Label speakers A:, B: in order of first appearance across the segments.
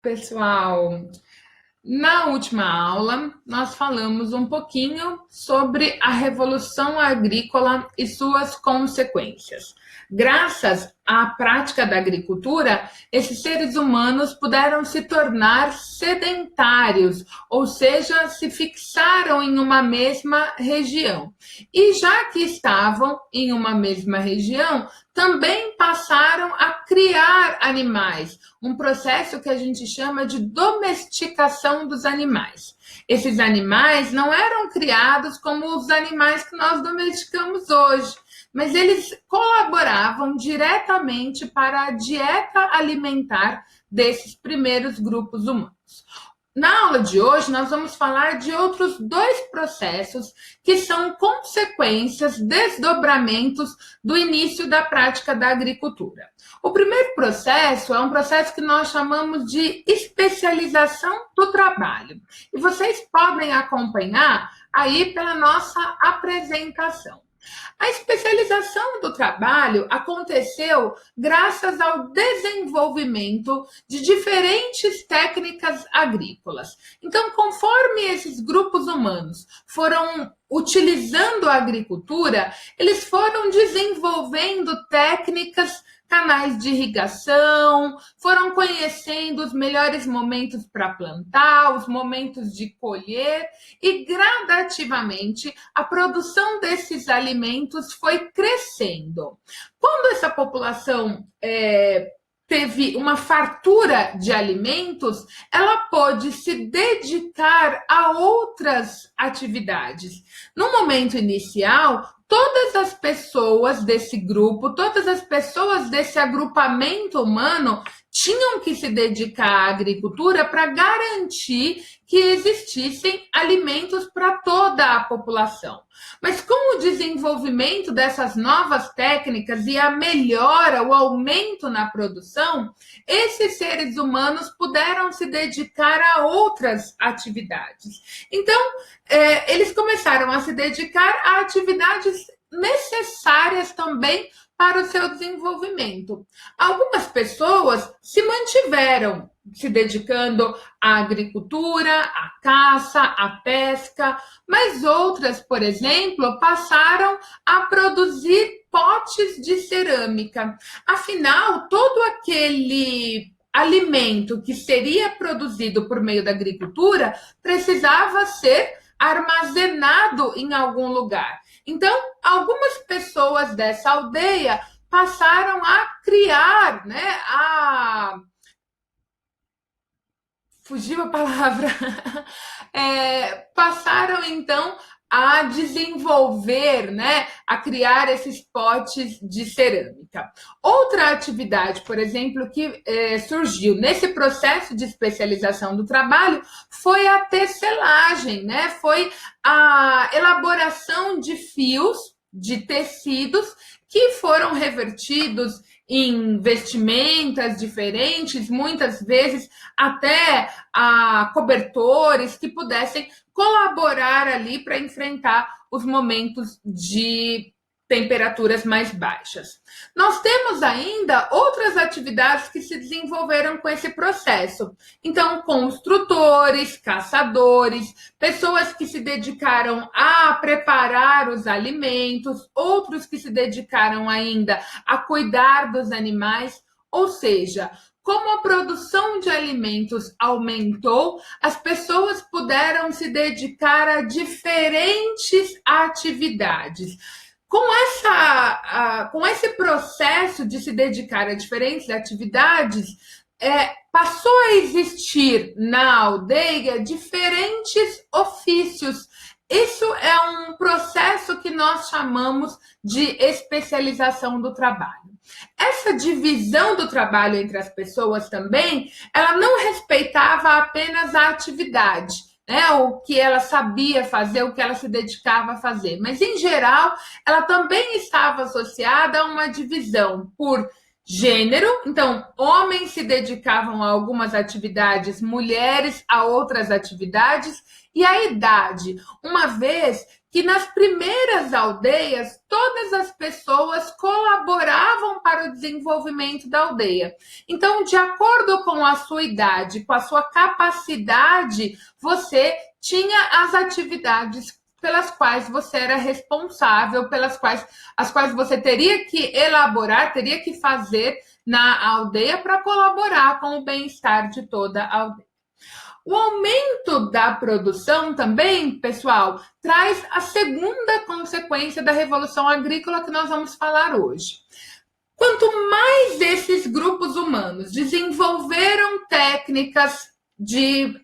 A: Pessoal, na última aula, nós falamos um pouquinho sobre a Revolução Agrícola e suas consequências. Graças à prática da agricultura, esses seres humanos puderam se tornar sedentários, ou seja, se fixaram em uma mesma região. E já que estavam em uma mesma região, também passaram a criar animais, um processo que a gente chama de domesticação dos animais. Esses animais não eram criados como os animais que nós domesticamos hoje, mas eles colaboravam diretamente para a dieta alimentar desses primeiros grupos humanos. Na aula de hoje, nós vamos falar de outros dois processos que são consequências, desdobramentos do início da prática da agricultura. O primeiro processo é um processo que nós chamamos de especialização do trabalho. E vocês podem acompanhar aí pela nossa apresentação. A especialização do trabalho aconteceu graças ao desenvolvimento de diferentes técnicas agrícolas. Então, conforme esses grupos humanos foram utilizando a agricultura, eles foram desenvolvendo técnicas, canais de irrigação, foram conhecendo os melhores momentos para plantar, os momentos de colher, e gradativamente a produção desses alimentos foi crescendo. Quando essa população teve uma fartura de alimentos, ela pôde se dedicar a outras atividades. No momento inicial, todas as pessoas desse grupo, todas as pessoas desse agrupamento humano tinham que se dedicar à agricultura para garantir que existissem alimentos para toda a população. Mas com o desenvolvimento dessas novas técnicas e a melhora, o aumento na produção, esses seres humanos puderam se dedicar a outras atividades. Então, eles começaram a se dedicar a atividades necessárias também para o seu desenvolvimento. Algumas pessoas se mantiveram se dedicando à agricultura, à caça, à pesca, mas outras, por exemplo, passaram a produzir potes de cerâmica. Afinal, todo aquele alimento que seria produzido por meio da agricultura precisava ser armazenado em algum lugar. Então, algumas pessoas dessa aldeia passaram a criar, fugiu a palavra, passaram então a desenvolver, a criar esses potes de cerâmica. Outra atividade, por exemplo, que surgiu nesse processo de especialização do trabalho foi a tecelagem, foi a elaboração de fios, de tecidos que foram revertidos em vestimentas diferentes, muitas vezes até cobertores que pudessem colaborar ali para enfrentar os momentos de temperaturas mais baixas. Nós temos ainda outras atividades que se desenvolveram com esse processo. Então, construtores, caçadores, pessoas que se dedicaram a preparar os alimentos, outros que se dedicaram ainda a cuidar dos animais, ou seja, como a produção de alimentos aumentou, as pessoas puderam se dedicar a diferentes atividades. Com esse processo de se dedicar a diferentes atividades, passou a existir na aldeia diferentes ofícios. Isso é um processo que nós chamamos de especialização do trabalho. Essa divisão do trabalho entre as pessoas também, ela não respeitava apenas a atividade, o que ela sabia fazer, o que ela se dedicava a fazer. Mas, em geral, ela também estava associada a uma divisão por gênero, então homens se dedicavam a algumas atividades, mulheres a outras atividades, e a idade, uma vez que nas primeiras aldeias todas as pessoas colaboravam para o desenvolvimento da aldeia. Então, de acordo com a sua idade, com a sua capacidade, você tinha as atividades pelas quais você era responsável, as quais você teria que elaborar, teria que fazer na aldeia para colaborar com o bem-estar de toda a aldeia. O aumento da produção também, pessoal, traz a segunda consequência da Revolução Agrícola que nós vamos falar hoje. Quanto mais esses grupos humanos desenvolveram técnicas de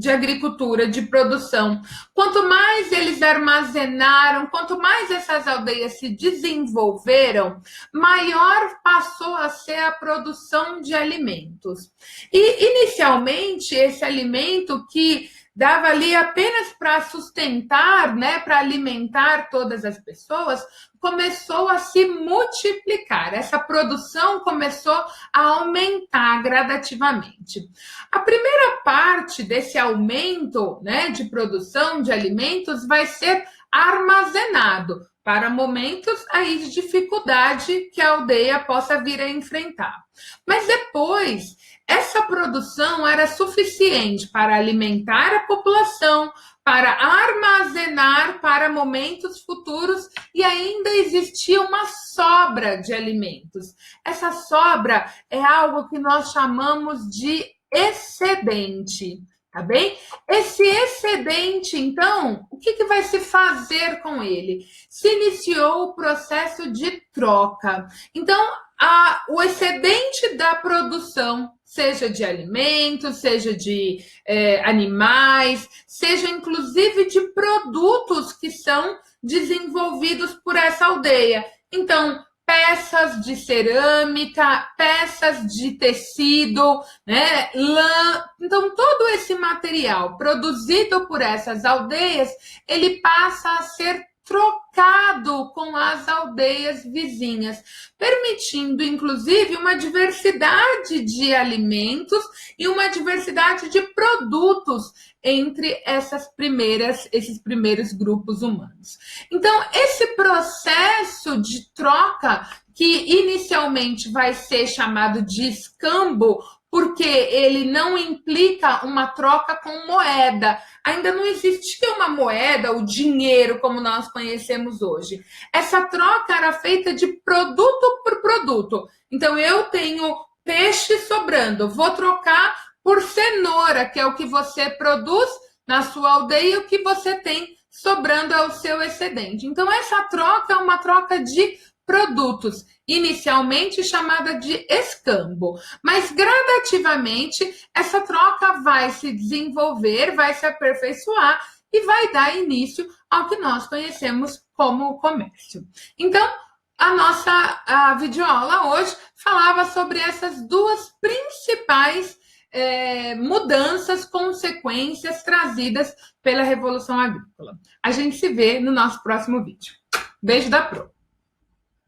A: agricultura, de produção, quanto mais eles armazenaram, quanto mais essas aldeias se desenvolveram, maior passou a ser a produção de alimentos. E, inicialmente, esse alimento que dava ali apenas para sustentar, né, para alimentar todas as pessoas, começou a se multiplicar. Essa produção começou a aumentar gradativamente. A primeira parte desse aumento, né, de produção de alimentos vai ser armazenado para momentos aí de dificuldade que a aldeia possa vir a enfrentar. Mas depois, essa produção era suficiente para alimentar a população, para armazenar para momentos futuros e ainda existia uma sobra de alimentos. Essa sobra é algo que nós chamamos de excedente. Tá bem? Esse excedente, então, o que vai se fazer com ele? Se iniciou o processo de troca. Então, o excedente da produção, seja de alimentos, seja de animais, seja inclusive de produtos que são desenvolvidos por essa aldeia. Então, peças de cerâmica, peças de tecido, né, lã. Então, todo esse material produzido por essas aldeias, ele passa a ser trocado com as aldeias vizinhas, permitindo, inclusive, uma diversidade de alimentos e uma diversidade de produtos entre esses primeiros grupos humanos. Então, esse processo de troca, que inicialmente vai ser chamado de escambo, porque ele não implica uma troca com moeda. Ainda não existia uma moeda, o dinheiro, como nós conhecemos hoje. Essa troca era feita de produto por produto. Então, eu tenho peixe sobrando, vou trocar por cenoura, que é o que você produz na sua aldeia, o que você tem sobrando é o seu excedente. Então, essa troca é uma troca de produtos, inicialmente chamada de escambo, mas gradativamente essa troca vai se desenvolver, vai se aperfeiçoar e vai dar início ao que nós conhecemos como comércio. Então, a videoaula hoje falava sobre essas duas principais mudanças, consequências trazidas pela Revolução Agrícola. A gente se vê no nosso próximo vídeo. Beijo da Pro!